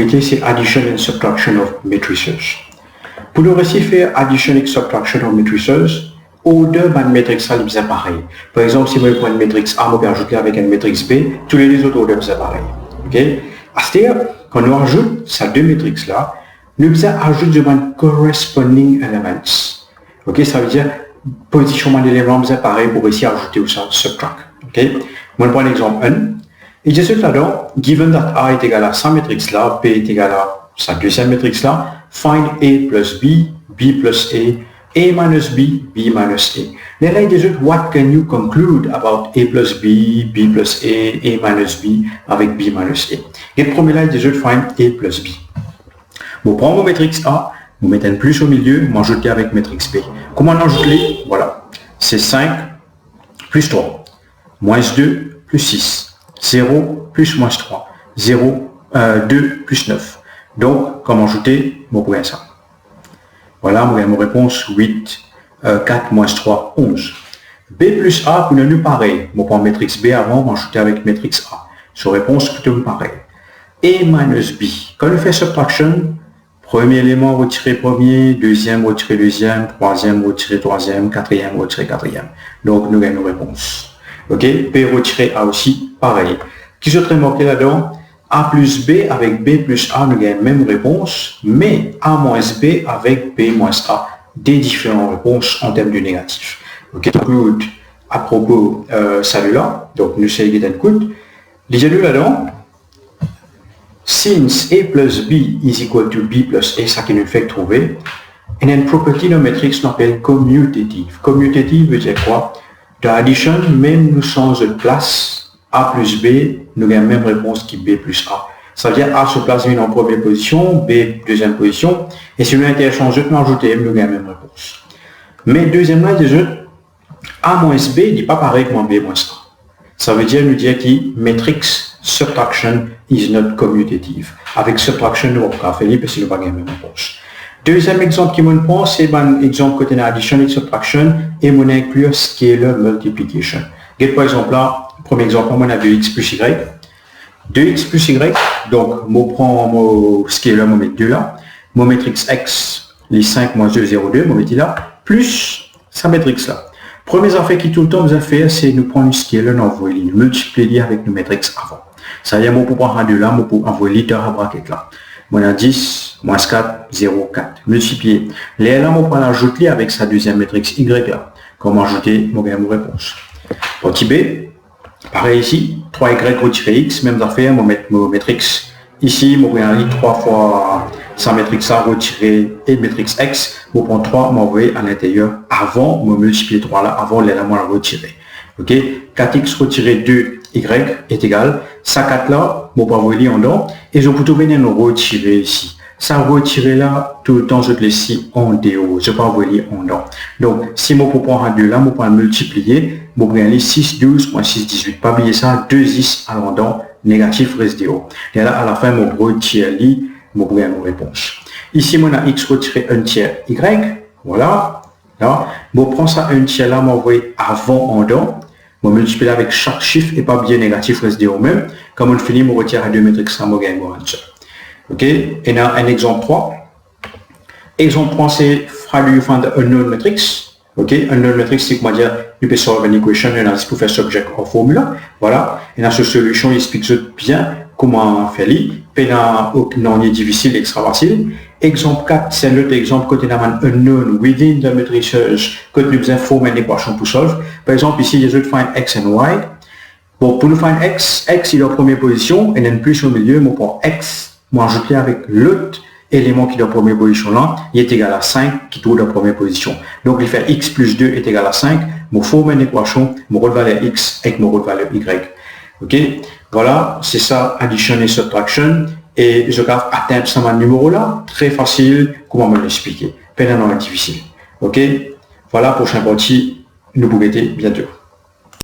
activité, c'est addition and subtraction of matrices. Pour le récit faire addition et subtraction of matrices, order d'une matrix A c'est pareil. Par exemple, si vous prenez une matrix A, vous pouvez ajouter avec une matrix B, tous les autres ordres c'est pareil. Okay? C'est-à-dire, quand on ajoute ces deux matrices-là, nous ajoutons des corresponding elements. Okay? Ça veut dire, position d'éléments c'est pareil pour essayer d'ajouter ou ça, subtract. Okay? Moi, je prends l'exemple 1. Et je suis là-dedans, given that A est égal à sa matrix-là, B est égal à sa deuxième matrix-là, find A plus B, B plus A minus B, B minus A. Les règles des autres, what can you conclude about A plus B, B plus A minus B avec B minus A? Et le premier règle des autres, find A plus B. Vous prenez vos matrix A, vous mettez un plus au milieu, vous ajoutez avec matrix B. Comment on ajoute les? Voilà. C'est 5 plus 3, moins 2 plus 6. 0 plus moins 3, 2 plus 9. Donc, comment ajouter, vous pouvez ça. Voilà, mon réponse 8, 4 moins 3, 11. B plus A, pour nous pareil. Vous prenez matrix B avant, vous ajoutez avec matrix A. Sur réponse, tout pareil. A minus B. Quand on fait subtraction, premier élément retiré premier, deuxième retiré deuxième, troisième retiré troisième, quatrième retiré quatrième. Donc, nous gagnons réponse. Ok, B retiré A aussi, pareil. Qui se remarqué là-dedans? A plus B avec B plus A, nous gagnons même réponse, mais A moins B avec B moins A, des différentes réponses en termes de négatif. Ok, donc, à propos celui-là, donc nous essayons d'écouter. Les deux là-dedans, since A plus B is equal to B plus A, ça qui nous fait trouver, et une property de matrix qu'on appelle commutative. Commutative veut dire quoi? Dans l'addition, même nous changeons de place, A plus B, nous avons la même réponse que B plus A. Ça veut dire A se place en première position, B deuxième position, et si nous interchangeons, nous ajoutons, nous avons la même réponse. Mais deuxième là, A moins B n'est pas pareil que B moins A. Ça veut dire, nous dire que matrix subtraction is not commutative. Avec subtraction, nous avons fait parce que nous n'avons pas la même réponse. Deuxième exemple qui me prend, c'est un exemple côté d'addition et subtraction et mon inclure scalar multiplication. Par exemple là, premier exemple, on a 2x plus y. 2x plus y, donc je prends mon scalar, je mets 2 là. Mon matrix x, les 5 moins 2, 0, 2, je mets là, plus sa matrix là. Premier affaire qui tout le temps nous a fait, c'est nous prendre le scalar, nous envoyer, nous multiplier avec nos matrix avant. Ça veut dire, pour prendre un 2 là, pour envoyer dans la braquette là. On a 10, moins 4, 0, 4. Multiplier. Les là, on prend l'ajouter avec sa deuxième matrix y là. Comment ajouter, mon réponse. Petit b, pareil ici, 3y retirer x, même affaire, on met mon matrix ici, mon prend 3 fois sa matrix a retirer et matrix x, on prend 3, m'envoyer à l'intérieur avant, on multiplier 3 là, avant l'élément à retirer. Ok, 4x retirer 2 y est égal, ça 4 là, on peut envoyer en dedans, et je peux tout venir nous retirer ici. Ça retirer là, tout le temps je le laisse en déo, je peux envoyer en dedans. Donc, si je peux prendre un 2 là, je peux multiplier, je peux aller 6, 12, moins 6, 18. Pas oublier ça, 2 10 à l'endant, négatif reste déo. Et là, à la fin, je retire li, je peux une réponse. Ici, on a x retiré 1 tiers y, voilà. Là, je prends ça 1 tiers là, je m'envoie avant en dedans. Je multiplie avec chaque chiffre et pas bien négatif reste au même. Comme on finit, je retire à 2 matrices, ça me gagne un seul. Ok, et là, un exemple 3. Exemple 3, c'est how you find the unknown matrix. Ok, unknown matrix, c'est comment dire, you can solve an equation and ask pour faire subject of formula. Voilà, et dans cette solution, il explique bien comment faire li. Et là, non, il est difficile, extra facile. Exemple 4, c'est un autre exemple côté d'un unknown within the matrices que nous avons formé une équation pour solve. Par exemple, ici, il y a find x and y. Bon, pour nous find x, x est en première position, et un plus au milieu, on prend x, moi ajouter avec l'autre élément qui est en première position là, il est égal à 5 qui trouve en première position. Donc, il fait x plus 2 est égal à 5, je forme une équation, je rôle valeur x avec mon rôle valeur y. Ok, voilà, c'est ça, addition et subtraction. Et je garde atteindre ce numéro là, très facile, comment me l'expliquer. Pénalement difficile. Ok, voilà, prochain partie, nous vous mettez bientôt.